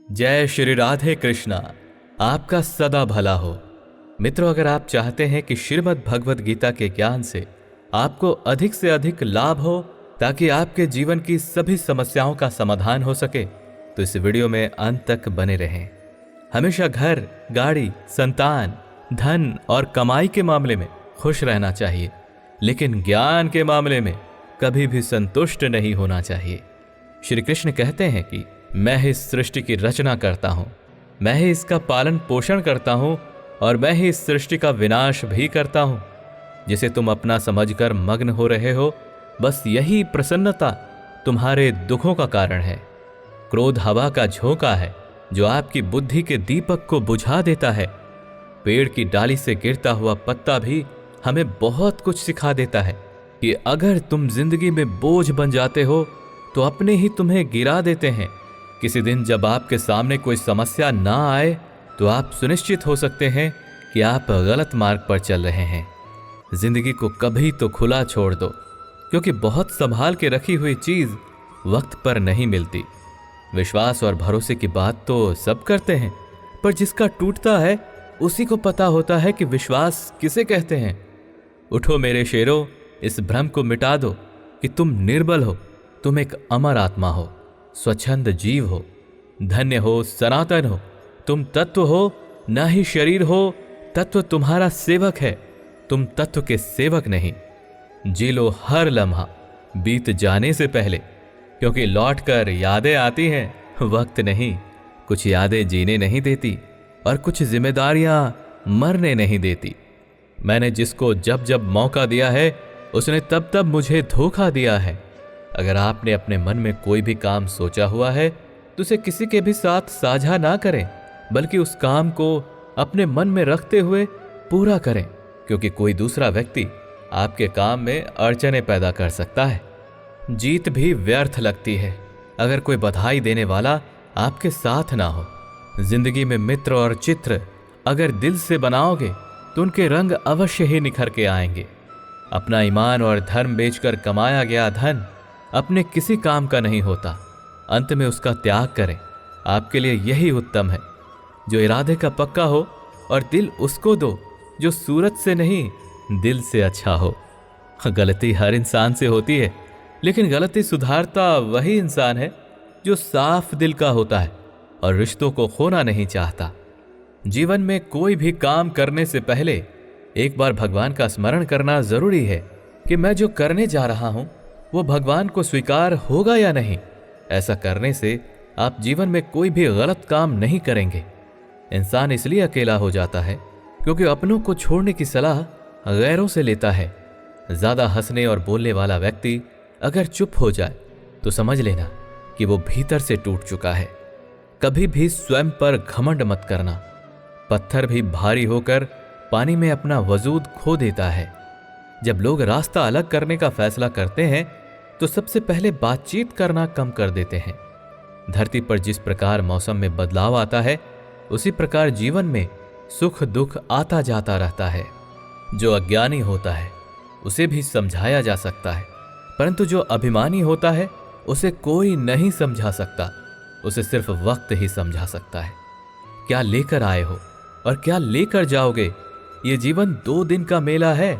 जय श्री राधे कृष्णा। आपका सदा भला हो। मित्रों, अगर आप चाहते हैं कि श्रीमद् भगवद गीता के ज्ञान से आपको अधिक से अधिक लाभ हो ताकि आपके जीवन की सभी समस्याओं का समाधान हो सके, तो इस वीडियो में अंत तक बने रहें। हमेशा घर, गाड़ी, संतान, धन और कमाई के मामले में खुश रहना चाहिए, लेकिन ज्ञान के मामले में कभी भी संतुष्ट नहीं होना चाहिए। श्री कृष्ण कहते हैं कि मैं ही इस सृष्टि की रचना करता हूं, मैं ही इसका पालन पोषण करता हूं और मैं ही इस सृष्टि का विनाश भी करता हूं। जिसे तुम अपना समझकर मग्न हो रहे हो, बस यही प्रसन्नता तुम्हारे दुखों का कारण है। क्रोध हवा का झोंका है जो आपकी बुद्धि के दीपक को बुझा देता है। पेड़ की डाली से गिरता हुआ पत्ता भी हमें बहुत कुछ सिखा देता है कि अगर तुम जिंदगी में बोझ बन जाते हो तो अपने ही तुम्हें गिरा देते हैं। किसी दिन जब आपके सामने कोई समस्या ना आए तो आप सुनिश्चित हो सकते हैं कि आप गलत मार्ग पर चल रहे हैं। जिंदगी को कभी तो खुला छोड़ दो, क्योंकि बहुत संभाल के रखी हुई चीज वक्त पर नहीं मिलती। विश्वास और भरोसे की बात तो सब करते हैं, पर जिसका टूटता है उसी को पता होता है कि विश्वास किसे कहते हैं। उठो मेरे शेरों, इस भ्रम को मिटा दो कि तुम निर्बल हो, तुम एक अमर आत्मा हो, स्वच्छंद जीव हो, धन्य हो, सनातन हो। तुम तत्व हो, न ही शरीर हो। तत्व तुम्हारा सेवक है, तुम तत्व के सेवक नहीं। जी लो हर लम्हा बीत जाने से पहले, क्योंकि लौट कर यादें आती हैं, वक्त नहीं। कुछ यादें जीने नहीं देती और कुछ जिम्मेदारियां मरने नहीं देती। मैंने जिसको जब जब मौका दिया है उसने तब तब मुझे धोखा दिया है। अगर आपने अपने मन में कोई भी काम सोचा हुआ है तो उसे किसी के भी साथ साझा ना करें, बल्कि उस काम को अपने मन में रखते हुए पूरा करें, क्योंकि कोई दूसरा व्यक्ति आपके काम में अड़चने पैदा कर सकता है। जीत भी व्यर्थ लगती है अगर कोई बधाई देने वाला आपके साथ ना हो। जिंदगी में मित्र और चित्र अगर दिल से बनाओगे तो उनके रंग अवश्य ही निखर के आएंगे। अपना ईमान और धर्म बेचकर कमाया गया धन अपने किसी काम का नहीं होता। अंत में उसका त्याग करें, आपके लिए यही उत्तम है। जो इरादे का पक्का हो और दिल उसको दो जो सूरत से नहीं दिल से अच्छा हो। गलती हर इंसान से होती है, लेकिन गलती सुधारता वही इंसान है जो साफ दिल का होता है और रिश्तों को खोना नहीं चाहता। जीवन में कोई भी काम करने से पहले एक बार भगवान का स्मरण करना जरूरी है कि मैं जो करने जा रहा हूं वो भगवान को स्वीकार होगा या नहीं। ऐसा करने से आप जीवन में कोई भी गलत काम नहीं करेंगे। इंसान इसलिए अकेला हो जाता है क्योंकि अपनों को छोड़ने की सलाह गैरों से लेता है। ज्यादा हंसने और बोलने वाला व्यक्ति अगर चुप हो जाए तो समझ लेना कि वो भीतर से टूट चुका है। कभी भी स्वयं पर घमंड मत करना। पत्थर भी भारी होकर पानी में अपना वजूद खो देता है। जब लोग रास्ता अलग करने का फैसला करते हैं तो सबसे पहले बातचीत करना कम कर देते हैं। धरती पर जिस प्रकार मौसम में बदलाव आता है, उसी प्रकार जीवन में सुख दुख आता जाता रहता है। जो अज्ञानी होता है उसे भी समझाया जा सकता है, परंतु जो अभिमानी होता है उसे कोई नहीं समझा सकता। उसे सिर्फ वक्त ही समझा सकता है। क्या लेकर आए हो और क्या लेकर जाओगे, ये जीवन 2 दिन का मेला है।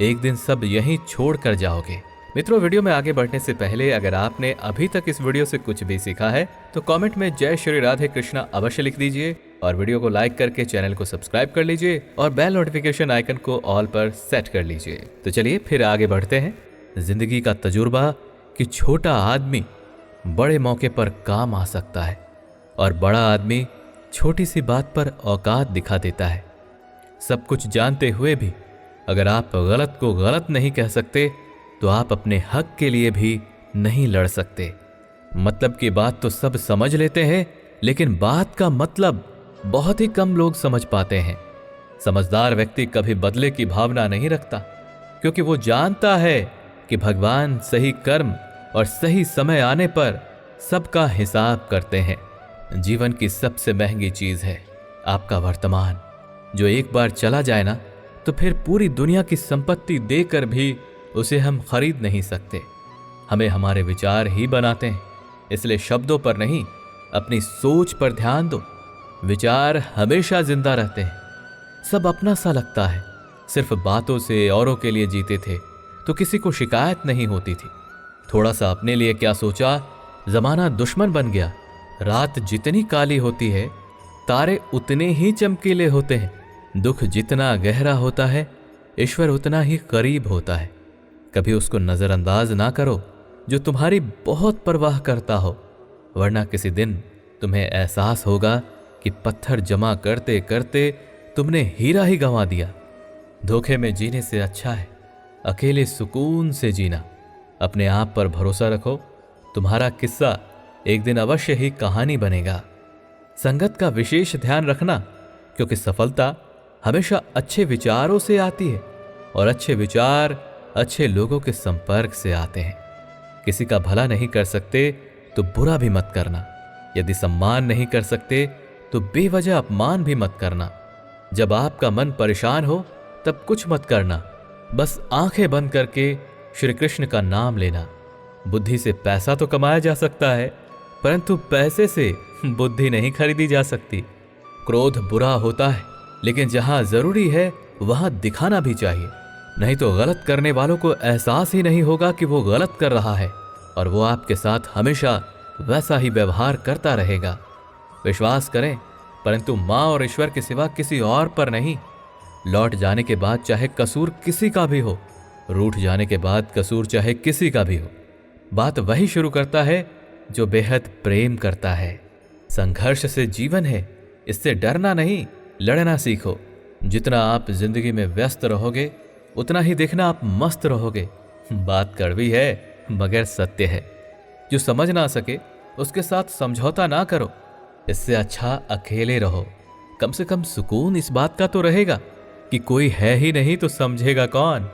एक दिन सब यहीं छोड़ कर जाओगे। मित्रों, वीडियो में आगे बढ़ने से पहले अगर आपने अभी तक इस वीडियो से कुछ भी सीखा है तो कमेंट में जय श्री राधे कृष्णा अवश्य लिख दीजिए और वीडियो को लाइक करके चैनल को सब्सक्राइब कर लीजिए और बेल नोटिफिकेशन आइकन को ऑल पर सेट कर लीजिए। तो चलिए फिर आगे बढ़ते हैं। जिंदगी का तजुर्बा कि छोटा आदमी बड़े मौके पर काम आ सकता है और बड़ा आदमी छोटी सी बात पर औकात दिखा देता है। सब कुछ जानते हुए भी अगर आप गलत को गलत नहीं कह सकते तो आप अपने हक के लिए भी नहीं लड़ सकते। मतलब की बात तो सब समझ लेते हैं, लेकिन बात का मतलब बहुत ही कम लोग समझ पाते हैं। समझदार व्यक्ति कभी बदले की भावना नहीं रखता, क्योंकि वो जानता है कि भगवान सही कर्म और सही समय आने पर सबका हिसाब करते हैं। जीवन की सबसे महंगी चीज है आपका वर्तमान, जो एक बार चला जाए ना तो फिर पूरी दुनिया की संपत्ति देकर भी उसे हम खरीद नहीं सकते। हमें हमारे विचार ही बनाते हैं, इसलिए शब्दों पर नहीं अपनी सोच पर ध्यान दो। विचार हमेशा जिंदा रहते हैं। सब अपना सा लगता है। सिर्फ बातों से औरों के लिए जीते थे तो किसी को शिकायत नहीं होती थी। थोड़ा सा अपने लिए क्या सोचा, जमाना दुश्मन बन गया। रात जितनी काली होती है, तारे उतने ही चमकीले होते हैं। दुख जितना गहरा होता है, ईश्वर उतना ही करीब होता है। कभी उसको नजरअंदाज ना करो जो तुम्हारी बहुत परवाह करता हो, वरना किसी दिन तुम्हें एहसास होगा कि पत्थर जमा करते करते तुमने हीरा ही गंवा दिया। धोखे में जीने से अच्छा है अकेले सुकून से जीना। अपने आप पर भरोसा रखो, तुम्हारा किस्सा एक दिन अवश्य ही कहानी बनेगा। संगत का विशेष ध्यान रखना, क्योंकि सफलता हमेशा अच्छे विचारों से आती है और अच्छे विचार अच्छे लोगों के संपर्क से आते हैं। किसी का भला नहीं कर सकते तो बुरा भी मत करना। यदि सम्मान नहीं कर सकते तो बेवजह अपमान भी मत करना। जब आपका मन परेशान हो तब कुछ मत करना, बस आंखें बंद करके श्री कृष्ण का नाम लेना। बुद्धि से पैसा तो कमाया जा सकता है, परंतु पैसे से बुद्धि नहीं खरीदी जा सकती। क्रोध बुरा होता है, लेकिन जहां जरूरी है वहां दिखाना भी चाहिए, नहीं तो गलत करने वालों को एहसास ही नहीं होगा कि वो गलत कर रहा है और वो आपके साथ हमेशा वैसा ही व्यवहार करता रहेगा। विश्वास करें, परंतु मां और ईश्वर के सिवा किसी और पर नहीं। लौट जाने के बाद चाहे कसूर किसी का भी हो, रूठ जाने के बाद कसूर चाहे किसी का भी हो, बात वही शुरू करता है जो बेहद प्रेम करता है। संघर्ष से जीवन है, इससे डरना नहीं, लड़ना सीखो। जितना आप जिंदगी में व्यस्त रहोगे उतना ही देखना आप मस्त रहोगे। बात कड़वी है मगर सत्य है। जो समझ ना सके उसके साथ समझौता ना करो, इससे अच्छा अकेले रहो। कम से कम सुकून इस बात का तो रहेगा कि कोई है ही नहीं तो समझेगा कौन।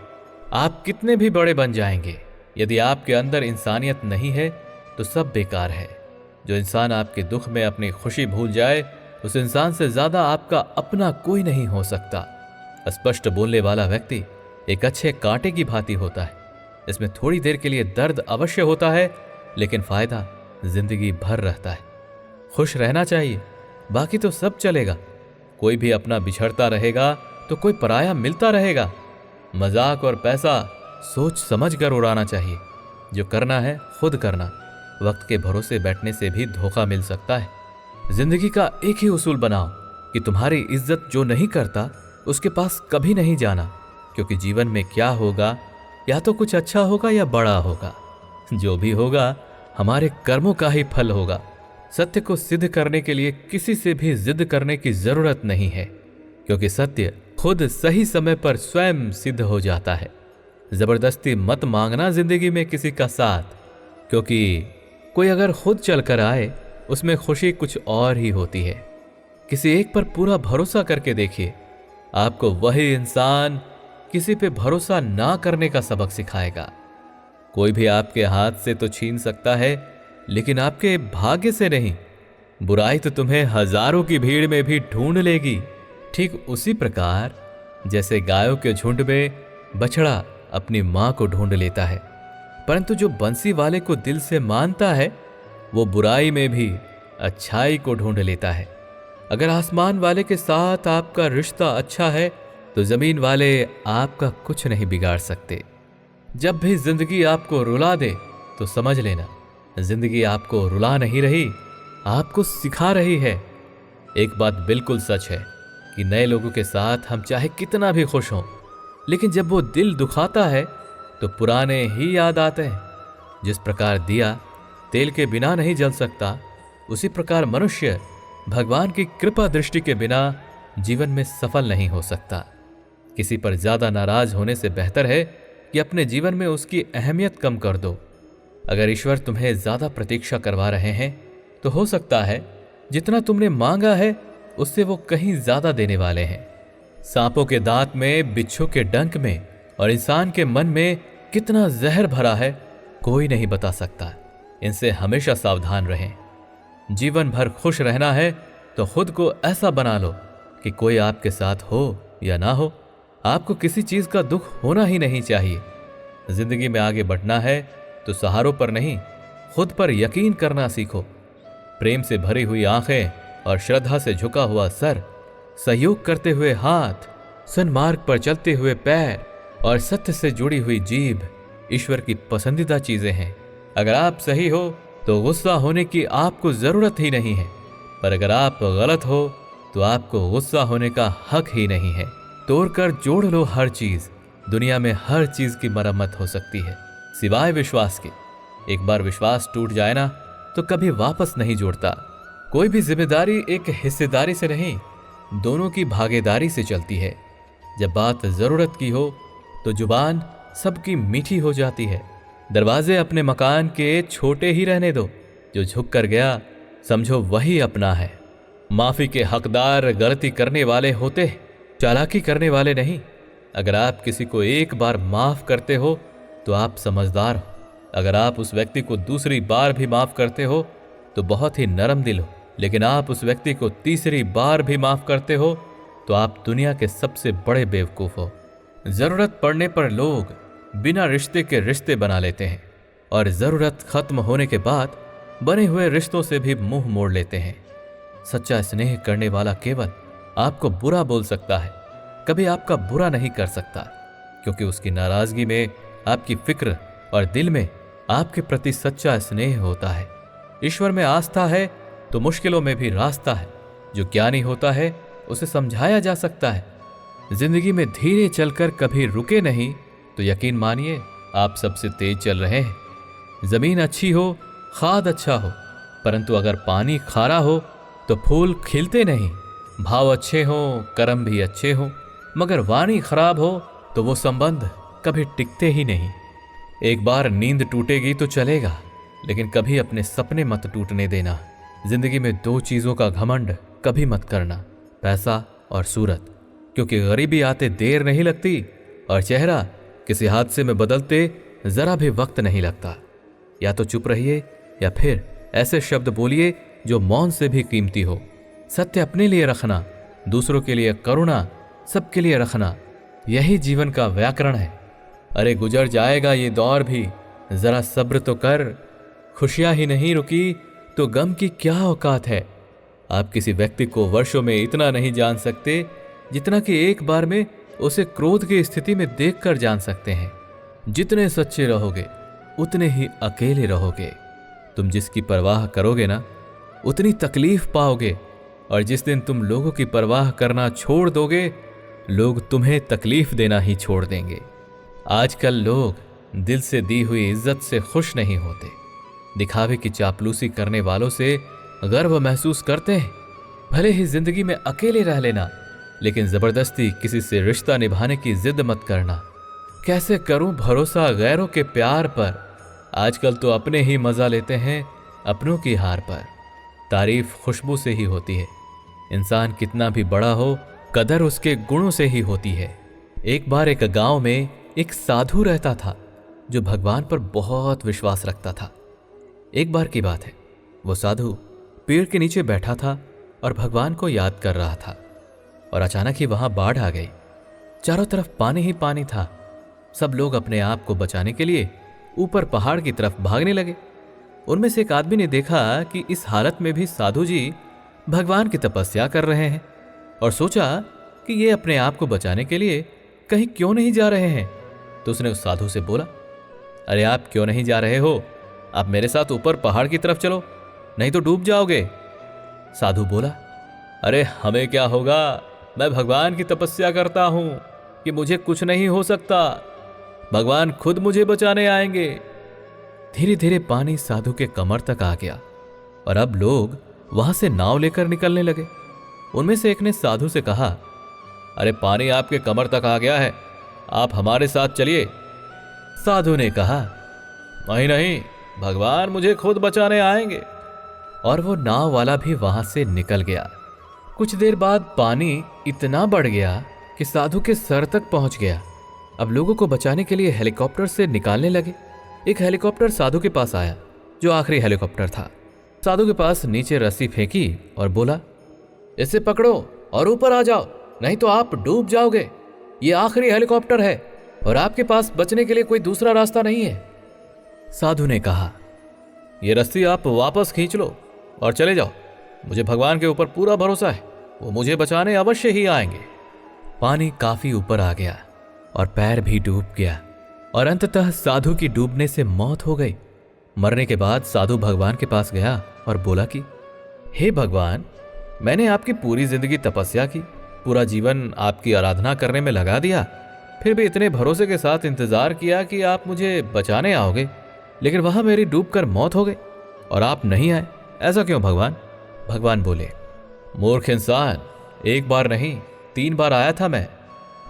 आप कितने भी बड़े बन जाएंगे, यदि आपके अंदर इंसानियत नहीं है तो सब बेकार है। जो इंसान आपके दुख में अपनी खुशी भूल जाए, उस इंसान से ज्यादा आपका अपना कोई नहीं हो सकता। स्पष्ट बोलने वाला व्यक्ति एक अच्छे कांटे की भांति होता है। इसमें थोड़ी देर के लिए दर्द अवश्य होता है, लेकिन फायदा जिंदगी भर रहता है। खुश रहना चाहिए, बाकी तो सब चलेगा। कोई भी अपना बिछड़ता रहेगा तो कोई पराया मिलता रहेगा। मजाक और पैसा सोच समझ कर उड़ाना चाहिए। जो करना है खुद करना। वक्त के भरोसे बैठने से भी धोखा मिल सकता है। जिंदगी का एक ही उसूल बनाओ कि तुम्हारी इज्जत जो नहीं करता उसके पास कभी नहीं जाना, क्योंकि जीवन में क्या होगा, या तो कुछ अच्छा होगा या बड़ा होगा। जो भी होगा हमारे कर्मों का ही फल होगा। सत्य को सिद्ध करने के लिए किसी से भी जिद करने की जरूरत नहीं है, क्योंकि सत्य खुद सही समय पर स्वयं सिद्ध हो जाता है। जबरदस्ती मत मांगना जिंदगी में किसी का साथ, क्योंकि कोई अगर खुद चलकर आए उसमें खुशी कुछ और ही होती है। किसी एक पर पूरा भरोसा करके देखिए, आपको वही इंसान किसी पे भरोसा ना करने का सबक सिखाएगा। कोई भी आपके हाथ से तो छीन सकता है, लेकिन आपके भाग्य से नहीं। बुराई तो तुम्हें हजारों की भीड़ में भी ढूंढ लेगी। ठीक उसी प्रकार जैसे गायों के झुंड में बछड़ा अपनी मां को ढूंढ लेता है, परंतु जो बंसी वाले को दिल से मानता है वो बुराई में भी अच्छाई को ढूंढ लेता है। अगर आसमान वाले के साथ आपका रिश्ता अच्छा है तो जमीन वाले आपका कुछ नहीं बिगाड़ सकते। जब भी जिंदगी आपको रुला दे तो समझ लेना, जिंदगी आपको रुला नहीं रही, आपको सिखा रही है। एक बात बिल्कुल सच है कि नए लोगों के साथ हम चाहे कितना भी खुश हों, लेकिन जब वो दिल दुखाता है तो पुराने ही याद आते हैं। जिस प्रकार दिया तेल के बिना नहीं जल सकता, उसी प्रकार मनुष्य भगवान की कृपा दृष्टि के बिना जीवन में सफल नहीं हो सकता। किसी पर ज्यादा नाराज होने से बेहतर है कि अपने जीवन में उसकी अहमियत कम कर दो। अगर ईश्वर तुम्हें ज्यादा प्रतीक्षा करवा रहे हैं तो हो सकता है जितना तुमने मांगा है उससे वो कहीं ज्यादा देने वाले हैं। सांपों के दांत में, बिच्छू के डंक में और इंसान के मन में कितना जहर भरा है कोई नहीं बता सकता। इनसे हमेशा सावधान रहें। जीवन भर खुश रहना है तो खुद को ऐसा बना लो कि कोई आपके साथ हो या ना हो, आपको किसी चीज का दुख होना ही नहीं चाहिए। जिंदगी में आगे बढ़ना है तो सहारों पर नहीं, खुद पर यकीन करना सीखो। प्रेम से भरी हुई आंखें और श्रद्धा से झुका हुआ सर, सहयोग करते हुए हाथ, सन्मार्ग पर चलते हुए पैर और सत्य से जुड़ी हुई जीभ ईश्वर की पसंदीदा चीजें हैं। अगर आप सही हो तो गुस्सा होने की आपको जरूरत ही नहीं है, पर अगर आप गलत हो तो आपको गुस्सा होने का हक ही नहीं है। तोड़कर जोड़ लो हर चीज, दुनिया में हर चीज की मरम्मत हो सकती है सिवाय विश्वास के। एक बार विश्वास टूट जाए ना तो कभी वापस नहीं जोड़ता। कोई भी जिम्मेदारी एक हिस्सेदारी से नहीं, दोनों की भागीदारी से चलती है। जब बात जरूरत की हो तो जुबान सबकी मीठी हो जाती है। दरवाजे अपने मकान के छोटे ही रहने दो, जो झुक कर गया समझो वही अपना है। माफी के हकदार गलती करने वाले होते, चालाकी करने वाले नहीं। अगर आप किसी को एक बार माफ करते हो तो आप समझदार हो। अगर आप उस व्यक्ति को दूसरी बार भी माफ करते हो तो बहुत ही नरम दिल हो। लेकिन आप उस व्यक्ति को तीसरी बार भी माफ करते हो तो आप दुनिया के सबसे बड़े बेवकूफ हो। जरूरत पड़ने पर लोग बिना रिश्ते के रिश्ते बना लेते हैं और जरूरत खत्म होने के बाद बने हुए रिश्तों से भी मुंह मोड़ लेते हैं। सच्चा स्नेह करने वाला केवल आपको बुरा बोल सकता है, कभी आपका बुरा नहीं कर सकता, क्योंकि उसकी नाराजगी में आपकी फिक्र और दिल में आपके प्रति सच्चा स्नेह होता है। ईश्वर में आस्था है तो मुश्किलों में भी रास्ता है। जो ज्ञानी होता है उसे समझाया जा सकता है। जिंदगी में धीरे चलकर कभी रुके नहीं तो यकीन मानिए आप सबसे तेज चल रहे हैं। जमीन अच्छी हो, खाद अच्छा हो, परंतु अगर पानी खारा हो तो फूल खिलते नहीं। भाव अच्छे हो, कर्म भी अच्छे हो, मगर वाणी खराब हो तो वो संबंध कभी टिकते ही नहीं। एक बार नींद टूटेगी तो चलेगा, लेकिन कभी अपने सपने मत टूटने देना। जिंदगी में दो चीजों का घमंड कभी मत करना, पैसा और सूरत, क्योंकि गरीबी आते देर नहीं लगती और चेहरा किसी हादसे में बदलते जरा भी वक्त नहीं लगता। या तो चुप रहिए या फिर ऐसे शब्द बोलिए जो मौन से भी कीमती हो। सत्य अपने लिए रखना, दूसरों के लिए करुणा, सबके लिए रखना, यही जीवन का व्याकरण है। अरे गुजर जाएगा ये दौर भी, जरा सब्र तो कर। खुशियां ही नहीं रुकी तो गम की क्या औकात है। आप किसी व्यक्ति को वर्षों में इतना नहीं जान सकते जितना कि एक बार में उसे क्रोध की स्थिति में देखकर जान सकते हैं। जितने सच्चे रहोगे उतने ही अकेले रहोगे। तुम जिसकी परवाह करोगे ना उतनी तकलीफ पाओगे, और जिस दिन तुम लोगों की परवाह करना छोड़ दोगे लोग तुम्हें तकलीफ देना ही छोड़ देंगे। आजकल लोग दिल से दी हुई इज्जत से खुश नहीं होते, दिखावे की चापलूसी करने वालों से गर्व महसूस करते हैं। भले ही जिंदगी में अकेले रह लेना, लेकिन जबरदस्ती किसी से रिश्ता निभाने की जिद मत करना। कैसे करूं भरोसा गैरों के प्यार पर, आजकल तो अपने ही मजा लेते हैं अपनों की हार पर। तारीफ खुशबू से ही होती है। इंसान कितना भी बड़ा हो, कदर उसके गुणों से ही होती है। एक बार एक गांव में एक साधु रहता था जो भगवान पर बहुत विश्वास रखता था। एक बार की बात है, वो साधु पेड़ के नीचे बैठा था और भगवान को याद कर रहा था, और अचानक ही वहां बाढ़ आ गई। चारों तरफ पानी ही पानी था। सब लोग अपने आप को बचाने के लिए ऊपर पहाड़ की तरफ भागने लगे। उनमें से एक आदमी ने देखा कि इस हालत में भी साधु जी भगवान की तपस्या कर रहे हैं, और सोचा कि ये अपने आप को बचाने के लिए कहीं क्यों नहीं जा रहे हैं। तो उसने उस साधु से बोला, अरे आप क्यों नहीं जा रहे हो? आप मेरे साथ ऊपर पहाड़ की तरफ चलो, नहीं तो डूब जाओगे। साधु बोला, अरे हमें क्या होगा, मैं भगवान की तपस्या करता हूं कि मुझे कुछ नहीं हो सकता, भगवान खुद मुझे बचाने आएंगे। धीरे धीरे पानी साधु के कमर तक आ गया और अब लोग वहां से नाव लेकर निकलने लगे। उनमें से एक ने साधु से कहा, अरे पानी आपके कमर तक आ गया है, आप हमारे साथ चलिए। साधु ने कहा, नहीं नहीं, भगवान मुझे खुद बचाने आएंगे। और वो नाव वाला भी वहां से निकल गया। कुछ देर बाद पानी इतना बढ़ गया कि साधु के सर तक पहुंच गया। अब लोगों को बचाने के लिए हेलीकॉप्टर से निकालने लगे। एक हेलीकॉप्टर साधु के पास आया, जो आखिरी हेलीकॉप्टर था। साधु के पास नीचे रस्सी फेंकी और बोला, इसे पकड़ो और ऊपर आ जाओ, नहीं तो आप डूब जाओगे। ये आखिरी हेलीकॉप्टर है और आपके पास बचने के लिए कोई दूसरा रास्ता नहीं है। साधु ने कहा, ये रस्सी आप वापस खींच लो, और चले जाओ। मुझे भगवान के ऊपर पूरा भरोसा है, वो मुझे बचाने अवश्य ही आएंगे। पानी काफी ऊपर आ गया और पैर भी डूब गया और अंततः साधु की डूबने से मौत हो गई। मरने के बाद साधु भगवान के पास गया और बोला कि हे भगवान, मैंने आपकी पूरी जिंदगी तपस्या की, पूरा जीवन आपकी आराधना करने में लगा दिया, फिर भी इतने भरोसे के साथ इंतजार किया कि आप मुझे बचाने आओगे, लेकिन वहां मेरी डूबकर मौत हो गई और आप नहीं आए। ऐसा क्यों भगवान? भगवान बोले, मूर्ख इंसान, एक बार नहीं 3 बार आया था मैं।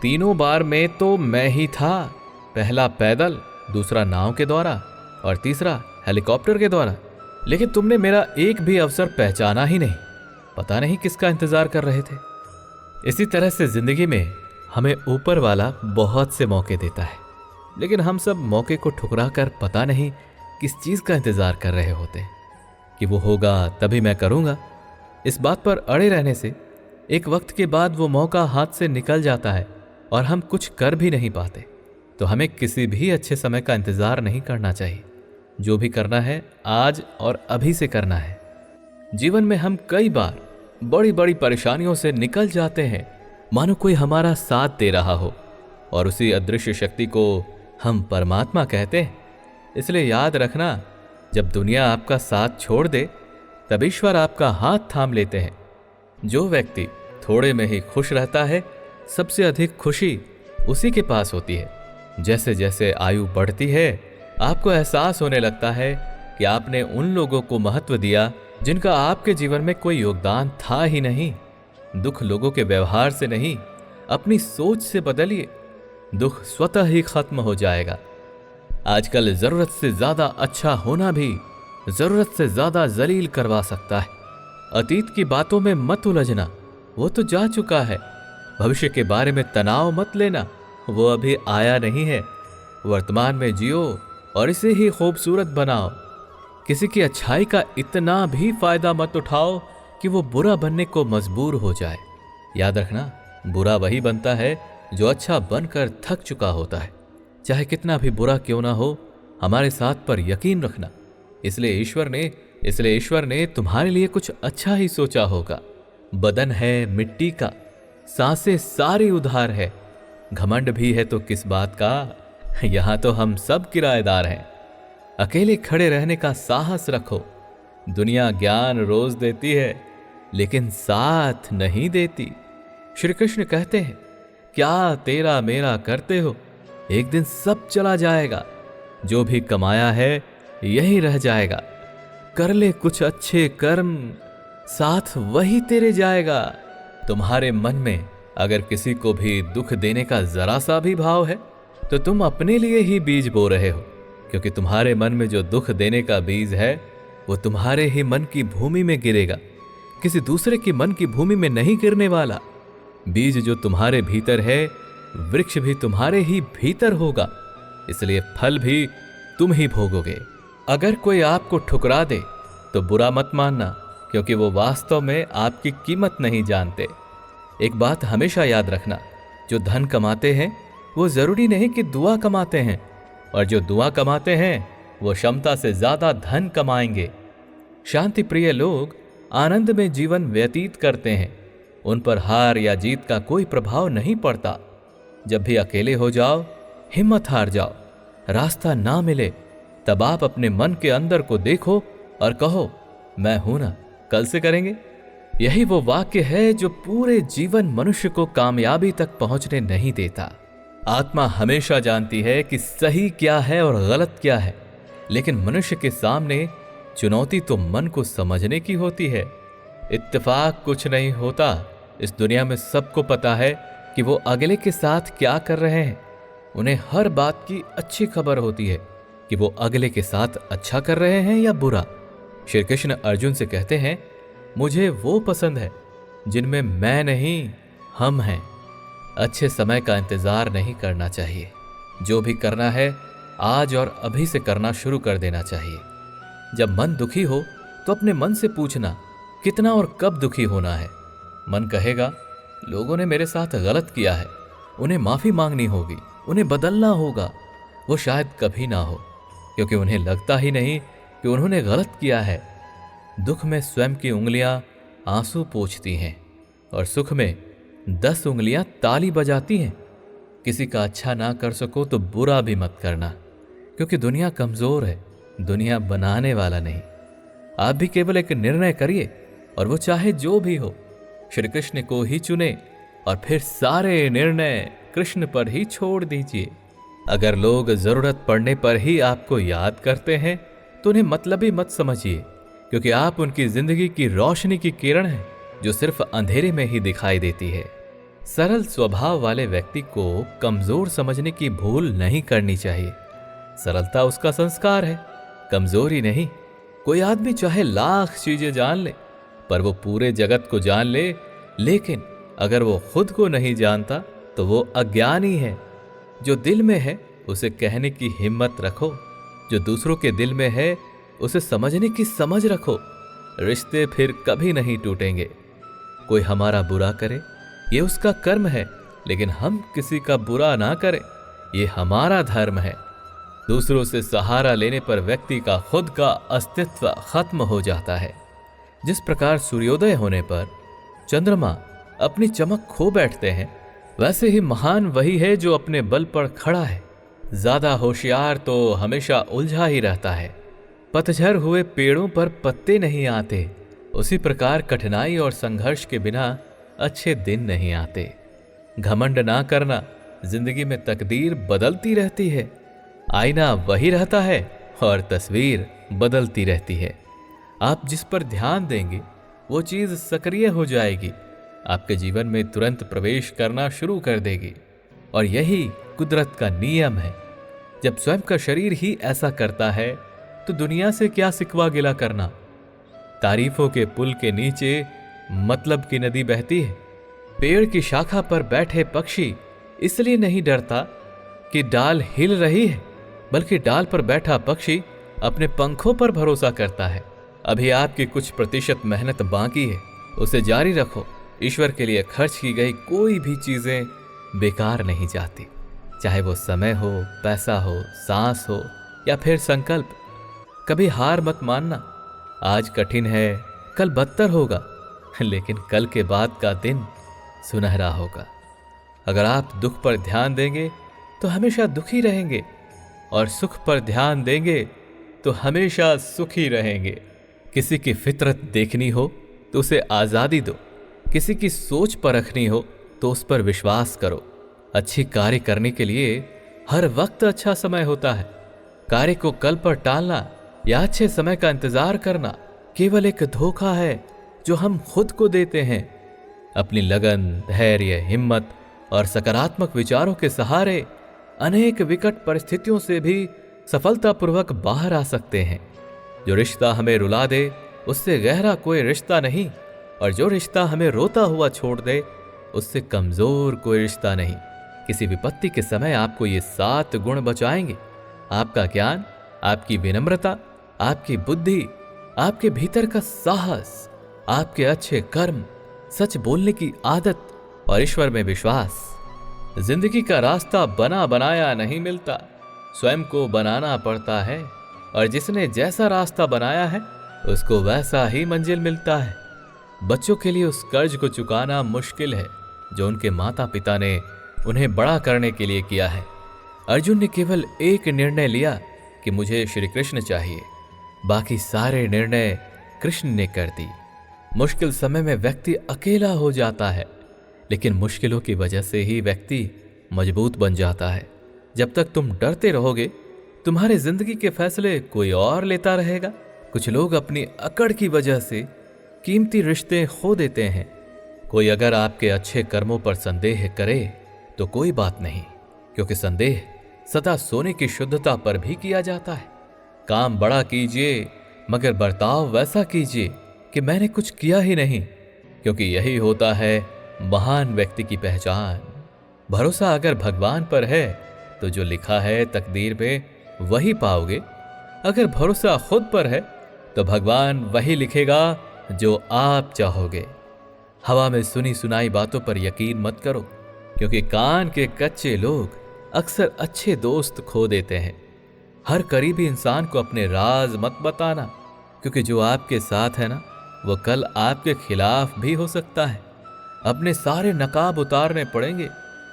तीनों बार में तो मैं ही था। पहला पैदल, दूसरा नाव के द्वारा और तीसरा हेलीकॉप्टर के द्वारा, लेकिन तुमने मेरा एक भी अवसर पहचाना ही नहीं। पता नहीं किसका इंतजार कर रहे थे। इसी तरह से जिंदगी में हमें ऊपर वाला बहुत से मौके देता है, लेकिन हम सब मौके को ठुकरा कर पता नहीं किस चीज का इंतजार कर रहे होते हैं कि वो होगा तभी मैं करूंगा। इस बात पर अड़े रहने से एक वक्त के बाद वो मौका हाथ से निकल जाता है और हम कुछ कर भी नहीं पाते। तो हमें किसी भी अच्छे समय का इंतजार नहीं करना चाहिए। जो भी करना है आज और अभी से करना है। जीवन में हम कई बार बड़ी बड़ी परेशानियों से निकल जाते हैं, मानो कोई हमारा साथ दे रहा हो, और उसी अदृश्य शक्ति को हम परमात्मा कहते हैं। इसलिए याद रखना, जब दुनिया आपका साथ छोड़ दे तब ईश्वर आपका हाथ थाम लेते हैं। जो व्यक्ति थोड़े में ही खुश रहता है, सबसे अधिक खुशी उसी के पास होती है। जैसे जैसे आयु बढ़ती है, आपको एहसास होने लगता है कि आपने उन लोगों को महत्व दिया जिनका आपके जीवन में कोई योगदान था ही नहीं। दुख लोगों के व्यवहार से नहीं, अपनी सोच से बदलिए, दुख स्वतः ही खत्म हो जाएगा। आजकल जरूरत से ज्यादा अच्छा होना भी जरूरत से ज्यादा जलील करवा सकता है। अतीत की बातों में मत उलझना, वो तो जा चुका है। भविष्य के बारे में तनाव मत लेना, वो अभी आया नहीं है। वर्तमान में जियो और इसे ही खूबसूरत बनाओ। किसी की अच्छाई का इतना भी फायदा मत उठाओ कि वो बुरा बनने को मजबूर हो जाए। याद रखना, बुरा वही बनता है जो अच्छा बनकर थक चुका होता है। चाहे कितना भी बुरा क्यों ना हो, हमारे साथ पर यकीन रखना। इसलिए ईश्वर ने तुम्हारे लिए कुछ अच्छा ही सोचा होगा। बदन है मिट्टी का, सांसें सारी उधार है। घमंड भी है तो किस बात का, यहां तो हम सब किराएदार हैं। अकेले खड़े रहने का साहस रखो। दुनिया ज्ञान रोज देती है, लेकिन साथ नहीं देती। श्री कृष्ण कहते हैं, क्या तेरा मेरा करते हो, एक दिन सब चला जाएगा। जो भी कमाया है यही रह जाएगा। कर ले कुछ अच्छे कर्म, साथ वही तेरे जाएगा। तुम्हारे मन में अगर किसी को भी दुख देने का जरा सा भी भाव है, तो तुम अपने लिए ही बीज बो रहे हो, क्योंकि तुम्हारे मन में जो दुख देने का बीज है वो तुम्हारे ही मन की भूमि में गिरेगा, किसी दूसरे की मन की भूमि में नहीं गिरने वाला। बीज जो तुम्हारे भीतर है, वृक्ष भी तुम्हारे ही भीतर होगा, इसलिए फल भी तुम ही भोगोगे। अगर कोई आपको ठुकरा दे तो बुरा मत मानना, क्योंकि वो वास्तव में आपकी कीमत नहीं जानते। एक बात हमेशा याद रखना, जो धन कमाते हैं वो जरूरी नहीं कि दुआ कमाते हैं, और जो दुआ कमाते हैं वो क्षमता से ज्यादा धन कमाएंगे। शांति प्रिय लोग आनंद में जीवन व्यतीत करते हैं। उन पर हार या जीत का कोई प्रभाव नहीं पड़ता। जब भी अकेले हो जाओ, हिम्मत हार जाओ, रास्ता ना मिले, तब आप अपने मन के अंदर को देखो और कहो, मैं हूं ना, कल से करेंगे। यही वो वाक्य है जो पूरे जीवन मनुष्य को कामयाबी तक पहुंचने नहीं देता। आत्मा हमेशा जानती है कि सही क्या है और गलत क्या है, लेकिन मनुष्य के सामने चुनौती तो मन को समझने की होती है। इत्तेफाक कुछ नहीं होता। इस दुनिया में सबको पता है कि वो अगले के साथ क्या कर रहे हैं। उन्हें हर बात की अच्छी खबर होती है कि वो अगले के साथ अच्छा कर रहे हैं या बुरा। श्री कृष्ण अर्जुन से कहते हैं, मुझे वो पसंद है जिनमें मैं नहीं, हम हैं। अच्छे समय का इंतजार नहीं करना चाहिए। जो भी करना है आज और अभी से करना शुरू कर देना चाहिए। जब मन दुखी हो तो अपने मन से पूछना, कितना और कब दुखी होना है। मन कहेगा, लोगों ने मेरे साथ गलत किया है, उन्हें माफी मांगनी होगी, उन्हें बदलना होगा। वो शायद कभी ना हो, क्योंकि उन्हें लगता ही नहीं कि उन्होंने गलत किया है। दुख में स्वयं की उंगलियां आंसू पोंछती हैं और सुख में 10 उंगलियां ताली बजाती हैं। किसी का अच्छा ना कर सको तो बुरा भी मत करना, क्योंकि दुनिया कमजोर है, दुनिया बनाने वाला नहीं। आप भी केवल एक निर्णय करिए और वो चाहे जो भी हो, श्री कृष्ण को ही चुने और फिर सारे निर्णय कृष्ण पर ही छोड़ दीजिए। अगर लोग जरूरत पड़ने पर ही आपको याद करते हैं तो उन्हें मतलबी मत समझिए, क्योंकि आप उनकी जिंदगी की रोशनी की किरण है जो सिर्फ अंधेरे में ही दिखाई देती है। सरल स्वभाव वाले व्यक्ति को कमजोर समझने की भूल नहीं करनी चाहिए। सरलता उसका संस्कार है, कमजोरी नहीं। कोई आदमी चाहे लाख चीजें जान ले, पर वो पूरे जगत को जान ले, लेकिन अगर वो खुद को नहीं जानता तो वो अज्ञानी है। जो दिल में है उसे कहने की हिम्मत रखो, जो दूसरों के दिल में है उसे समझने की समझ रखो। रिश्ते फिर कभी नहीं टूटेंगे। कोई हमारा बुरा करे ये उसका कर्म है, लेकिन हम किसी का बुरा ना करें ये हमारा धर्म है। दूसरों से सहारा लेने पर व्यक्ति का खुद का अस्तित्व खत्म हो जाता है। जिस प्रकार सूर्योदय होने पर चंद्रमा अपनी चमक खो बैठते हैं, वैसे ही महान वही है जो अपने बल पर खड़ा है। ज्यादा होशियार तो हमेशा उलझा ही रहता है। पतझड़ हुए पेड़ों पर पत्ते नहीं आते, उसी प्रकार कठिनाई और संघर्ष के बिना अच्छे दिन नहीं आते। घमंड ना करना, जिंदगी में तकदीर बदलती रहती है। आईना वही रहता है और तस्वीर बदलती रहती है। आप जिस पर ध्यान देंगे वो चीज सक्रिय हो जाएगी, आपके जीवन में तुरंत प्रवेश करना शुरू कर देगी। और यही कुदरत का नियम है। जब स्वयं का शरीर ही ऐसा करता है तो दुनिया से क्या सिकवा गिला करना। तारीफों के पुल के नीचे मतलब की नदी बहती है। पेड़ की शाखा पर बैठे पक्षी इसलिए नहीं डरता कि डाल हिल रही है, बल्कि डाल पर बैठा पक्षी अपने पंखों पर भरोसा करता है। अभी आपकी कुछ प्रतिशत मेहनत बाकी है, उसे जारी रखो। ईश्वर के लिए खर्च की गई कोई भी चीजें बेकार नहीं जाती, चाहे वो समय हो, पैसा हो, सांस हो या फिर संकल्प। कभी हार मत मानना। आज कठिन है, कल बदतर होगा, लेकिन कल के बाद का दिन सुनहरा होगा। अगर आप दुख पर ध्यान देंगे तो हमेशा दुखी रहेंगे, और सुख पर ध्यान देंगे तो हमेशा सुखी रहेंगे। किसी की फितरत देखनी हो तो उसे आजादी दो, किसी की सोच परखनी हो तो उस पर विश्वास करो। अच्छी कार्य करने के लिए हर वक्त अच्छा समय होता है। कार्य को कल पर टालना या अच्छे समय का इंतजार करना केवल एक धोखा है जो हम खुद को देते हैं। अपनी लगन, धैर्य, हिम्मत और सकारात्मक विचारों के सहारे अनेक विकट परिस्थितियों से भी सफलतापूर्वक बाहर आ सकते हैं। जो रिश्ता हमें रुला दे उससे गहरा कोई रिश्ता नहीं, और जो रिश्ता हमें रोता हुआ छोड़ दे उससे कमजोर कोई रिश्ता नहीं। किसी विपत्ति के समय आपको ये 7 गुण बचाएंगे। आपका ज्ञान, आपकी विनम्रता, आपकी बुद्धि, आपके भीतर का साहस, आपके अच्छे कर्म, सच बोलने की आदत और ईश्वर में विश्वास। जिंदगी का रास्ता बना बनाया नहीं मिलता, स्वयं को बनाना पड़ता है, और जिसने जैसा रास्ता बनाया है उसको वैसा ही मंजिल मिलता है। बच्चों के लिए उस कर्ज को चुकाना मुश्किल है जो उनके माता पिता ने उन्हें बड़ा करने के लिए किया है। अर्जुन ने केवल एक निर्णय लिया कि मुझे श्री कृष्ण चाहिए, बाकी सारे निर्णय कृष्ण ने कर दी। मुश्किल समय में व्यक्ति अकेला हो जाता है, लेकिन मुश्किलों की वजह से ही व्यक्ति मजबूत बन जाता है। जब तक तुम डरते रहोगे तुम्हारी जिंदगी के फैसले कोई और लेता रहेगा। कुछ लोग अपनी अकड़ की वजह से कीमती रिश्ते खो देते हैं। कोई अगर आपके अच्छे कर्मों पर संदेह करे तो कोई बात नहीं, क्योंकि संदेह सदा सोने की शुद्धता पर भी किया जाता है। काम बड़ा कीजिए मगर बर्ताव वैसा कीजिए कि मैंने कुछ किया ही नहीं, क्योंकि यही होता है महान व्यक्ति की पहचान। भरोसा अगर भगवान पर है तो जो लिखा है तकदीर में वही पाओगे। अगर भरोसा खुद पर है तो भगवान वही लिखेगा जो आप चाहोगे। हवा में सुनी सुनाई बातों पर यकीन मत करो, क्योंकि कान के कच्चे लोग अक्सर अच्छे दोस्त खो देते हैं। हर करीबी इंसान को अपने राज मत बताना, क्योंकि जो आपके साथ है ना, वो कल आपके खिलाफ भी हो सकता है। अपने सारे नकाब उतारने पड़ेंगे,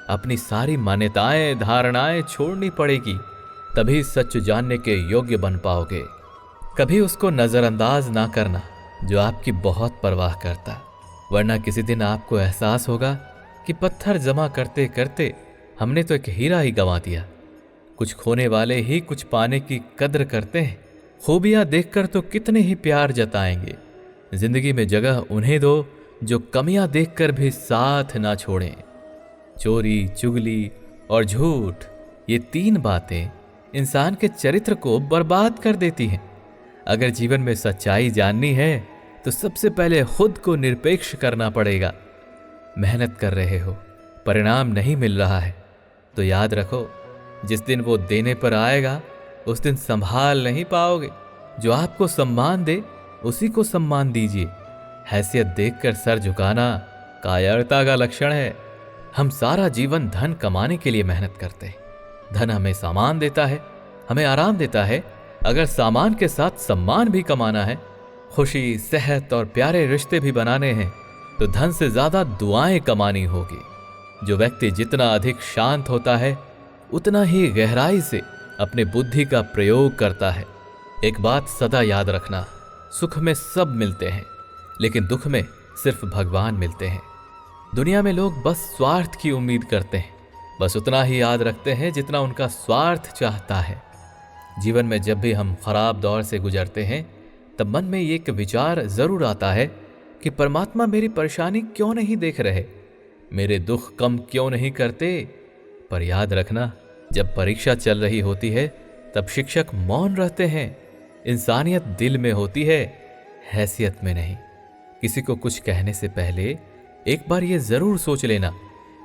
अपनी सारी मान्यताएं धारणाएं छोड़नी पड़ेगी, तभी सच जानने के योग्य बन पाओगे। कभी उसको नजरअंदाज ना करना जो आपकी बहुत परवाह करता, वरना किसी दिन आपको एहसास होगा कि पत्थर जमा करते करते हमने तो एक हीरा ही गंवा दिया। कुछ खोने वाले ही कुछ पाने की कद्र करते हैं। खूबियां देखकर तो कितने ही प्यार जताएंगे। जिंदगी में जगह उन्हें दो जो कमियां देखकर भी साथ ना छोड़ें। चोरी, चुगली और झूठ, ये 3 बातें इंसान के चरित्र को बर्बाद कर देती हैं। अगर जीवन में सच्चाई जाननी है तो सबसे पहले खुद को निरपेक्ष करना पड़ेगा। मेहनत कर रहे हो, परिणाम नहीं मिल रहा है, तो याद रखो, जिस दिन वो देने पर आएगा उस दिन संभाल नहीं पाओगे। जो आपको सम्मान दे उसी को सम्मान दीजिए। हैसियत देखकर सर झुकाना कायरता का लक्षण है। हम सारा जीवन धन कमाने के लिए मेहनत करते हैं। धन हमें सामान देता है, हमें आराम देता है। अगर सामान के साथ सम्मान भी कमाना है, खुशी, सेहत और प्यारे रिश्ते भी बनाने हैं, तो धन से ज्यादा दुआएं कमानी होगी। जो व्यक्ति जितना अधिक शांत होता है उतना ही गहराई से अपने बुद्धि का प्रयोग करता है। एक बात सदा याद रखना, सुख में सब मिलते हैं, लेकिन दुख में सिर्फ भगवान मिलते हैं। दुनिया में लोग बस स्वार्थ की उम्मीद करते हैं, बस उतना ही याद रखते हैं जितना उनका स्वार्थ चाहता है। जीवन में जब भी हम खराब दौर से गुजरते हैं, तब मन में एक विचार जरूर आता है कि परमात्मा मेरी परेशानी क्यों नहीं देख रहे, मेरे दुख कम क्यों नहीं करते। पर याद रखना, जब परीक्षा चल रही होती है तब शिक्षक मौन रहते हैं। इंसानियत दिल में होती है, हैसियत में नहीं। किसी को कुछ कहने से पहले एक बार ये जरूर सोच लेना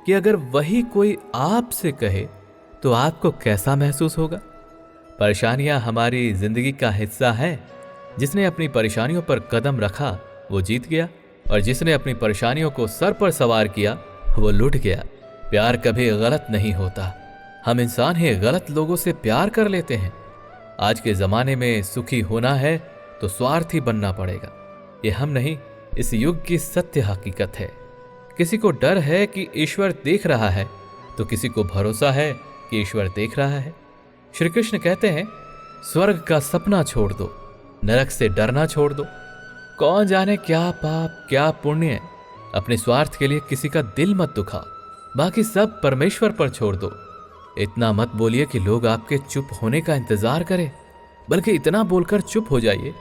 कि अगर वही कोई आपसे कहे तो आपको कैसा महसूस होगा। परेशानियां हमारी जिंदगी का हिस्सा है। जिसने अपनी परेशानियों पर कदम रखा वो जीत गया, और जिसने अपनी परेशानियों को सर पर सवार किया वो लुट गया। प्यार कभी गलत नहीं होता। हम इंसान ही गलत लोगों से प्यार कर लेते हैं। आज के जमाने में सुखी होना है तो स्वार्थी बनना पड़ेगा। ये हम नहीं, इस युग की सत्य हकीकत है। किसी को डर है कि ईश्वर देख रहा है, तो किसी को भरोसा है कि ईश्वर देख रहा है। श्री कृष्ण कहते हैं, स्वर्ग का सपना छोड़ दो, नरक से डरना छोड़ दो। कौन जाने क्या पाप क्या पुण्य, अपने स्वार्थ के लिए किसी का दिल मत दुखाओ, बाकी सब परमेश्वर पर छोड़ दो। इतना मत बोलिए कि लोग आपके चुप होने का इंतजार करें, बल्कि इतना बोलकर चुप हो जाइए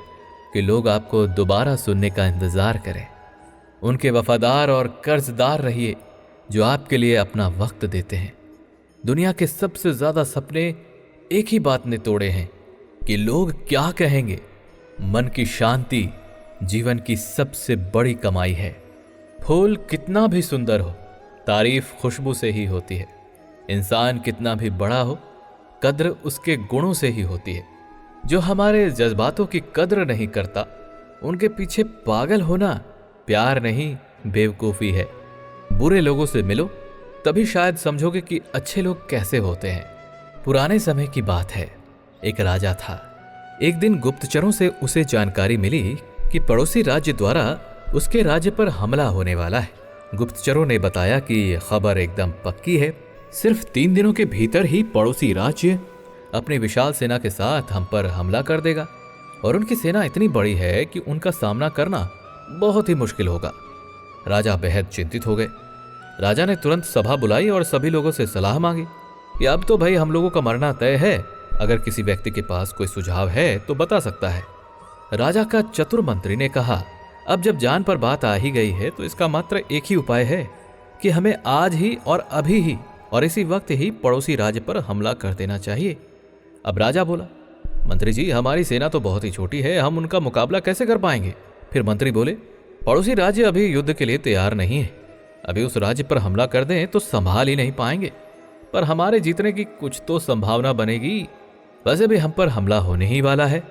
कि लोग आपको दोबारा सुनने का इंतजार करें। उनके वफादार और कर्जदार रहिए जो आपके लिए अपना वक्त देते हैं। दुनिया के सबसे ज्यादा सपने एक ही बात ने तोड़े हैं कि लोग क्या कहेंगे। मन की शांति जीवन की सबसे बड़ी कमाई है। फूल कितना भी सुंदर हो, तारीफ खुशबू से ही होती है। इंसान कितना भी बड़ा हो, कद्र उसके गुणों से ही होती है। जो हमारे जज्बातों की कद्र नहीं करता, उनके पीछे पागल होना प्यार नहीं बेवकूफ़ी है। बुरे लोगों से मिलो, तभी शायद समझोगे कि अच्छे लोग कैसे होते हैं। पुराने समय की बात है, एक राजा था। एक दिन गुप्तचरों से उसे जानकारी मिली कि पड़ोसी राज्य द्वारा उसके राज्य पर हमला होने वाला है। गुप्तचरों ने बताया कि खबर एकदम पक्की है, सिर्फ 3 दिनों के भीतर ही पड़ोसी राज्य अपनी विशाल सेना के साथ हम पर हमला कर देगा, और उनकी सेना इतनी बड़ी है कि उनका सामना करना बहुत ही मुश्किल होगा। राजा बेहद चिंतित हो गए। राजा ने तुरंत सभा बुलाई और सभी लोगों से सलाह मांगी कि अब तो भाई हम लोगों का मरना तय है, अगर किसी व्यक्ति के पास कोई सुझाव है तो बता सकता है। राजा का चतुर मंत्री ने कहा, अब जब जान पर बात आ ही गई है तो इसका मात्र एक ही उपाय है कि हमें आज ही और अभी ही और इसी वक्त ही पड़ोसी राज्य पर हमला कर देना चाहिए। अब राजा बोला, मंत्री जी हमारी सेना तो बहुत ही छोटी है, हम उनका मुकाबला कैसे कर पाएंगे। फिर मंत्री बोले, पड़ोसी राज्य अभी युद्ध के लिए तैयार नहीं है, अभी उस राज्य पर हमला कर दें तो संभाल ही नहीं पाएंगे, पर हमारे जीतने की कुछ तो संभावना बनेगी। वैसे भी हम पर हमला होने ही वाला है,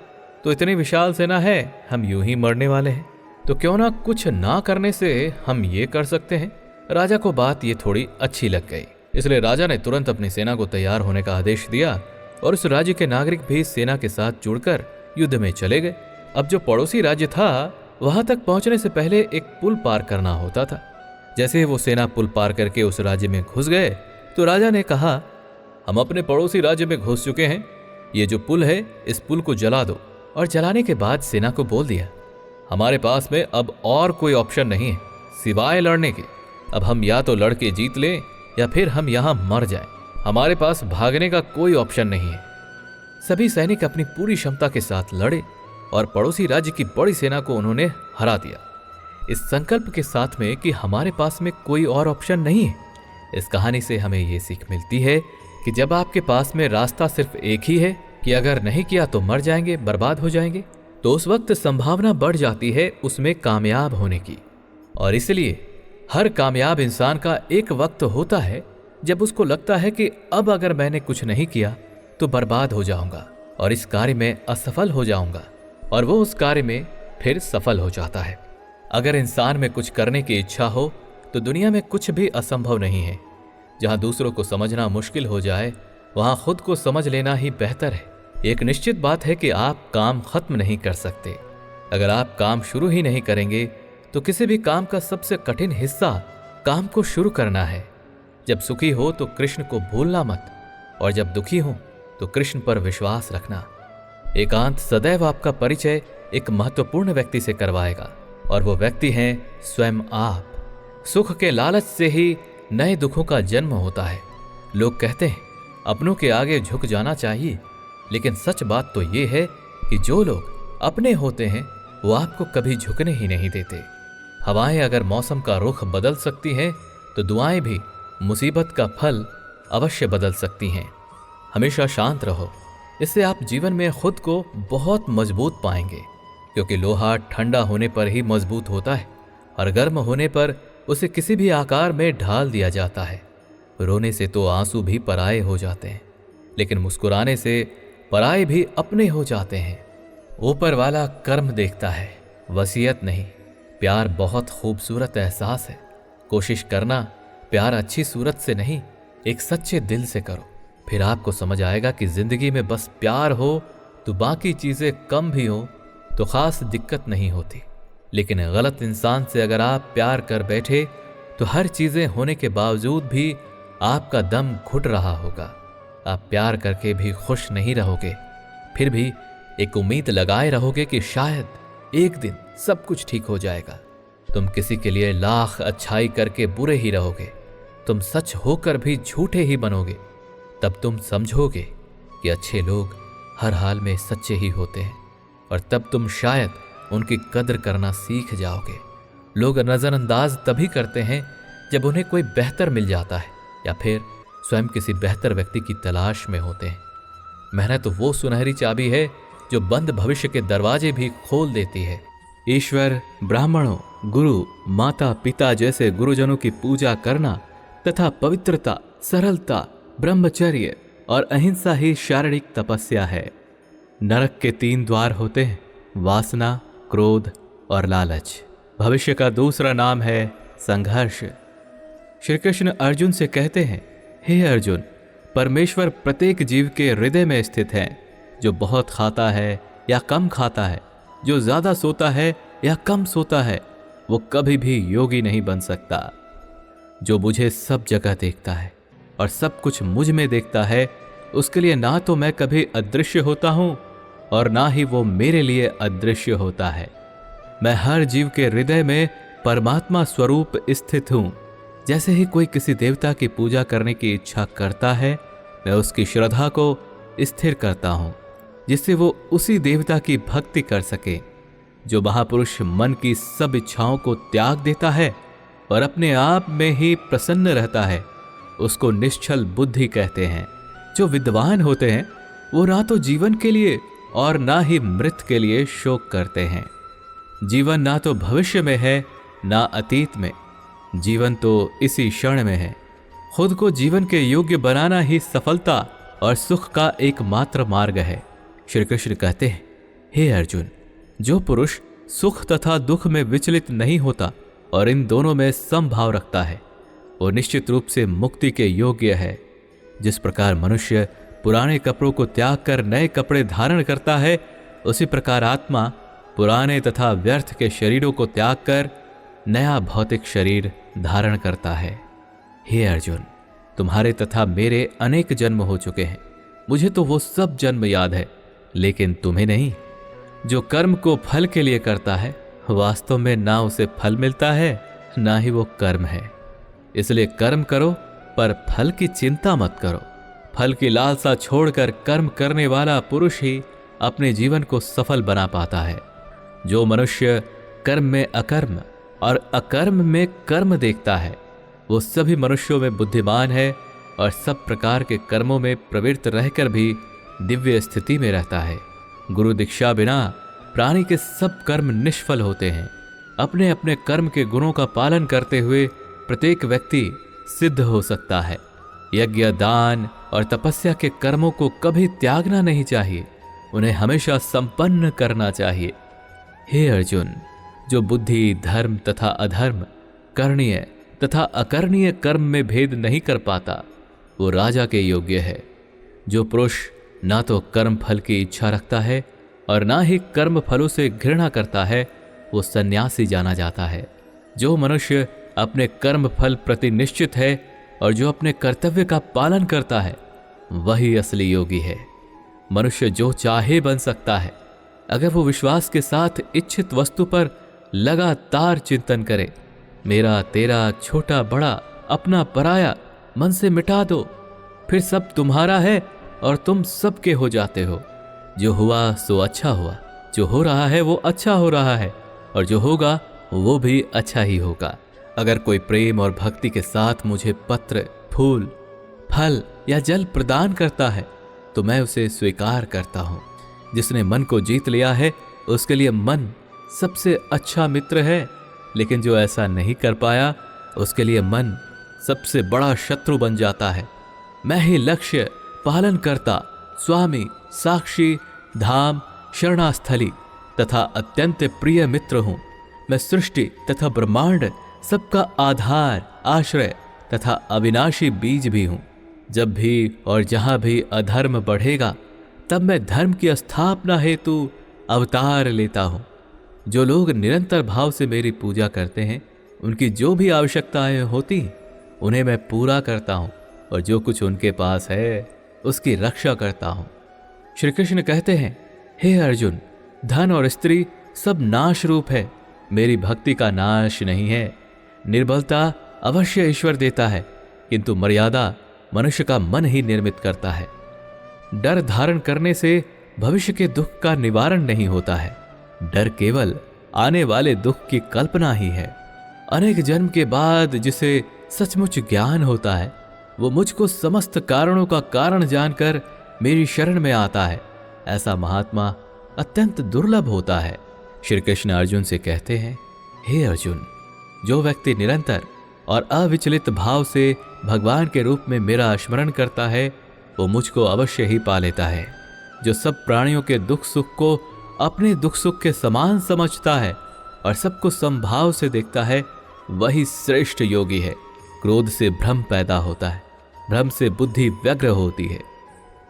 तो इतनी विशाल सेना है, हम यूं ही मरने वाले हैं, तो क्यों ना कुछ ना करने से हम ये कर सकते हैं। राजा को बात ये थोड़ी अच्छी लग गई, इसलिए राजा ने तुरंत अपनी सेना को तैयार होने का आदेश दिया और उस राज्य के नागरिक भी सेना के साथ जुड़कर युद्ध में चले गए। अब जो पड़ोसी राज्य था वहां तक पहुंचने से पहले एक पुल पार करना होता था। जैसे ही वो सेना पुल पार करके उस राज्य में घुस गए तो राजा ने कहा, हम अपने पड़ोसी राज्य में घुस चुके हैं, ये जो पुल है इस पुल को जला दो। और जलाने के बाद सेना को बोल दिया, हमारे पास में अब और कोई ऑप्शन नहीं है सिवाय लड़ने के। अब हम या तो लड़के जीत लें या फिर हम यहां मर जाएं। हमारे पास भागने का कोई ऑप्शन नहीं है। सभी सैनिक अपनी पूरी क्षमता के साथ लड़े और पड़ोसी राज्य की बड़ी सेना को उन्होंने हरा दिया, इस संकल्प के साथ में कि हमारे पास में कोई और ऑप्शन नहीं है। इस कहानी से हमें यह सीख मिलती है कि जब आपके पास में रास्ता सिर्फ एक ही है कि अगर नहीं किया तो मर जाएंगे, बर्बाद हो जाएंगे, तो उस वक्त संभावना बढ़ जाती है उसमें कामयाब होने की। और इसलिए हर कामयाब इंसान का एक वक्त होता है जब उसको लगता है कि अब अगर मैंने कुछ नहीं किया तो बर्बाद हो जाऊंगा और इस कार्य में असफल हो जाऊंगा, और वो उस कार्य में फिर सफल हो जाता है। अगर इंसान में कुछ करने की इच्छा हो तो दुनिया में कुछ भी असंभव नहीं है। जहां दूसरों को समझना मुश्किल हो जाए वहां खुद को समझ लेना ही बेहतर है। एक निश्चित बात है कि आप काम खत्म नहीं कर सकते। अगर आप काम शुरू ही नहीं करेंगे तो किसी भी काम का सबसे कठिन हिस्सा काम को शुरू करना है। जब सुखी हो तो कृष्ण को भूलना मत, और जब दुखी हो तो कृष्ण पर विश्वास रखना। एकांत सदैव आपका परिचय एक महत्वपूर्ण व्यक्ति से करवाएगा, और वो व्यक्ति हैं स्वयं आप। सुख के लालच से ही नए दुखों का जन्म होता है। लोग कहते हैं अपनों के आगे झुक जाना चाहिए, लेकिन सच बात तो ये है कि जो लोग अपने होते हैं वो आपको कभी झुकने ही नहीं देते। हवाएं अगर मौसम का रुख बदल सकती हैं तो दुआएं भी मुसीबत का फल अवश्य बदल सकती हैं। हमेशा शांत रहो, इससे आप जीवन में खुद को बहुत मजबूत पाएंगे, क्योंकि लोहा ठंडा होने पर ही मजबूत होता है और गर्म होने पर उसे किसी भी आकार में ढाल दिया जाता है। रोने से तो आंसू भी पराये हो जाते हैं, लेकिन मुस्कुराने से पराये भी अपने हो जाते हैं। ऊपर वाला कर्म देखता है, वसीयत नहीं। प्यार बहुत खूबसूरत एहसास है। कोशिश करना प्यार अच्छी सूरत से नहीं, एक सच्चे दिल से करो। फिर आपको समझ आएगा कि जिंदगी में बस प्यार हो तो बाकी चीजें कम भी हो तो खास दिक्कत नहीं होती। लेकिन गलत इंसान से अगर आप प्यार कर बैठे तो हर चीजें होने के बावजूद भी आपका दम घुट रहा होगा। आप प्यार करके भी खुश नहीं रहोगे, फिर भी एक उम्मीद लगाए रहोगे कि शायद एक दिन सब कुछ ठीक हो जाएगा। तुम किसी के लिए लाख अच्छाई करके बुरे ही रहोगे, तुम सच होकर भी झूठे ही बनोगे। तब तुम समझोगे कि अच्छे लोग हर हाल में सच्चे ही होते हैं, और तब तुम शायद उनकी कद्र करना सीख जाओगे। लोग नज़रअंदाज तभी करते हैं जब उन्हें कोई बेहतर मिल जाता है या फिर स्वयं किसी बेहतर व्यक्ति की तलाश में होते हैं। मेहनत वो सुनहरी चाबी है जो बंद भविष्य के दरवाजे भी खोल देती है। ईश्वर, ब्राह्मणों, गुरु, माता पिता जैसे गुरुजनों की पूजा करना तथा पवित्रता, सरलता, ब्रह्मचर्य और अहिंसा ही शारीरिक तपस्या है। नरक के 3 द्वार होते हैं, वासना, क्रोध और लालच। भविष्य का दूसरा नाम है संघर्ष। श्री कृष्ण अर्जुन से कहते हैं, हे अर्जुन, परमेश्वर प्रत्येक जीव के हृदय में स्थित है। जो बहुत खाता है या कम खाता है, जो ज्यादा सोता है या कम सोता है, वो कभी भी योगी नहीं बन सकता। जो मुझे सब जगह देखता है और सब कुछ मुझ में देखता है, उसके लिए ना तो मैं कभी अदृश्य होता हूं और ना ही वो मेरे लिए अदृश्य होता है। मैं हर जीव के हृदय में परमात्मा स्वरूप स्थित हूं। जैसे ही कोई किसी देवता की पूजा करने की इच्छा करता है, मैं उसकी श्रद्धा को स्थिर करता हूं, जिससे वो उसी देवता की भक्ति कर सके। जो महापुरुष मन की सब इच्छाओं को त्याग देता है और अपने आप में ही प्रसन्न रहता है, उसको निश्चल बुद्धि कहते हैं। जो विद्वान होते हैं वो ना तो जीवन के लिए और ना ही मृत के लिए शोक करते हैं। जीवन ना तो भविष्य में है ना अतीत में, जीवन तो इसी क्षण में है। खुद को जीवन के योग्य बनाना ही सफलता और सुख का एकमात्र मार्ग है। श्री कृष्ण कहते हैं, हे अर्जुन, जो पुरुष सुख तथा दुख में विचलित नहीं होता और इन दोनों में समभाव रखता है, वो निश्चित रूप से मुक्ति के योग्य है। जिस प्रकार मनुष्य पुराने कपड़ों को त्याग कर नए कपड़े धारण करता है, उसी प्रकार आत्मा पुराने तथा व्यर्थ के शरीरों को त्याग कर नया भौतिक शरीर धारण करता है। हे अर्जुन, तुम्हारे तथा मेरे अनेक जन्म हो चुके हैं। मुझे तो वो सब जन्म याद है, लेकिन तुम्हें नहीं। जो कर्म को फल के लिए करता है, वास्तव में ना उसे फल मिलता है, ना ही वो कर्म है। इसलिए कर्म करो, पर फल की चिंता मत करो। फल की लालसा छोड़कर कर्म करने वाला पुरुष ही अपने जीवन को सफल बना पाता है। जो मनुष्य कर्म में अकर्म और अकर्म में कर्म देखता है, वो सभी मनुष्यों में बुद्धिमान है और सब प्रकार के कर्मों में प्रवृत्त रहकर भी दिव्य स्थिति में रहता है। गुरु दीक्षा बिना प्राणी के सब कर्म निष्फल होते हैं। अपने अपने कर्म के गुणों का पालन करते हुए प्रत्येक व्यक्ति सिद्ध हो सकता है। यज्ञ, दान और तपस्या के कर्मों को कभी त्यागना नहीं चाहिए, उन्हें हमेशा संपन्न करना चाहिए। हे अर्जुन, जो बुद्धि, धर्म तथा अधर्म, करणीय तथा अकरणीय कर्म में भेद नहीं कर पाता, वो राजा के योग्य है। जो पुरुष ना तो कर्म फल की इच्छा रखता है और ना ही कर्म फलों से घृणा करता है, वो सन्यासी जाना जाता है। जो मनुष्य अपने कर्म फल प्रति निश्चित है और जो अपने कर्तव्य का पालन करता है, वही असली योगी है। मनुष्य जो चाहे बन सकता है, अगर वो विश्वास के साथ इच्छित वस्तु पर लगातार चिंतन करे। मेरा, तेरा, छोटा, बड़ा, अपना, पराया मन से मिटा दो, फिर सब तुम्हारा है और तुम सबके हो जाते हो। जो हुआ सो अच्छा हुआ, जो हो रहा है वो अच्छा हो रहा है, और जो होगा वो भी अच्छा ही होगा। अगर कोई प्रेम और भक्ति के साथ मुझे पत्र, फूल, फल या जल प्रदान करता है, तो मैं उसे स्वीकार करता हूँ। जिसने मन को जीत लिया है, उसके लिए मन सबसे अच्छा मित्र है, लेकिन जो ऐसा नहीं कर पाया, उसके लिए मन सबसे बड़ा शत्रु बन जाता है। मैं ही लक्ष्य, पालनकर्ता, स्वामी, साक्षी, धाम, शरणास्थली तथा अत्यंत प्रिय मित्र हूं। मैं सृष्टि तथा ब्रह्मांड सबका आधार, आश्रय तथा अविनाशी बीज भी हूं। जब भी और जहां भी अधर्म बढ़ेगा, तब मैं धर्म की स्थापना हेतु अवतार लेता हूं। जो लोग निरंतर भाव से मेरी पूजा करते हैं, उनकी जो भी आवश्यकताएं होती, उन्हें मैं पूरा करता हूं, और जो कुछ उनके पास है उसकी रक्षा करता हूं। श्री कृष्ण कहते हैं, हे अर्जुन, धन और स्त्री सब नाश रूप है, मेरी भक्ति का नाश नहीं है। निर्बलता अवश्य ईश्वर देता है, किंतु मर्यादा मनुष्य का मन ही निर्मित करता है। डर धारण करने से भविष्य के दुख का निवारण नहीं होता है। डर केवल आने वाले दुख की कल्पना ही है। अनेक जन्म के बाद जिसे सचमुच ज्ञान होता है, वो मुझको समस्त कारणों का कारण जानकर मेरी शरण में आता है। ऐसा महात्मा अत्यंत दुर्लभ होता है। श्री कृष्ण अर्जुन से कहते हैं, हे अर्जुन, जो व्यक्ति निरंतर और अविचलित भाव से भगवान के रूप में मेरा स्मरण करता है, वो मुझको अवश्य ही पा लेता है। जो सब प्राणियों के दुख सुख को अपने दुख सुख के समान समझता है और सबको समभाव से देखता है, वही श्रेष्ठ योगी है। क्रोध से भ्रम पैदा होता है, भ्रम से बुद्धि व्यग्र होती है।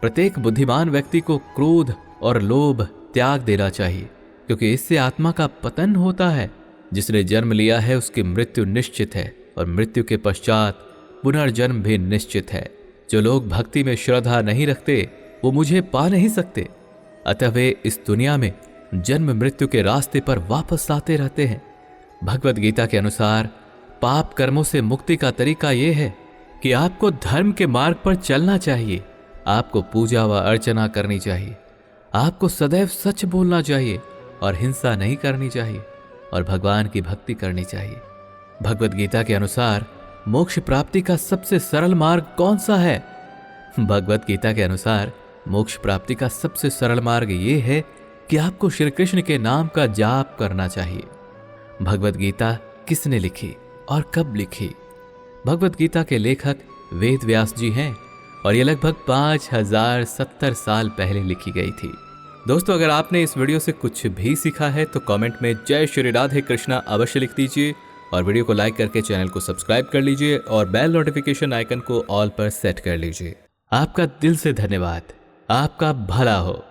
प्रत्येक बुद्धिमान व्यक्ति को क्रोध और लोभ त्याग देना चाहिए, क्योंकि इससे आत्मा का पतन होता है। जिसने जन्म लिया है उसकी मृत्यु निश्चित है, और मृत्यु के पश्चात पुनर्जन्म भी निश्चित है। जो लोग भक्ति में श्रद्धा नहीं रखते, वो मुझे पा नहीं सकते। अतः वे इस दुनिया में जन्म मृत्यु के रास्ते पर वापस आते रहते हैं। भगवद गीता के अनुसार पाप कर्मों से मुक्ति का तरीका यह है कि आपको धर्म के मार्ग पर चलना चाहिए। आपको पूजा व अर्चना करनी चाहिए। आपको सदैव सच बोलना चाहिए और हिंसा नहीं करनी चाहिए, और भगवान की भक्ति करनी चाहिए। भगवद गीता के अनुसार मोक्ष प्राप्ति का सबसे सरल मार्ग कौन सा है? भगवद गीता के अनुसार मोक्ष प्राप्ति का सबसे सरल मार्ग ये है कि आपको श्री कृष्ण के नाम का जाप करना चाहिए। भगवद गीता किसने लिखी और कब लिखी? भगवद गीता के लेखक वेद व्यास जी हैं, और ये लगभग 5070 साल पहले लिखी गई थी। दोस्तों, अगर आपने इस वीडियो से कुछ भी सीखा है तो कमेंट में जय श्री राधे कृष्णा अवश्य लिख दीजिए, और वीडियो को लाइक करके चैनल को सब्सक्राइब कर लीजिए और बेल नोटिफिकेशन आइकन को ऑल पर सेट कर लीजिए। आपका दिल से धन्यवाद। आपका भला हो।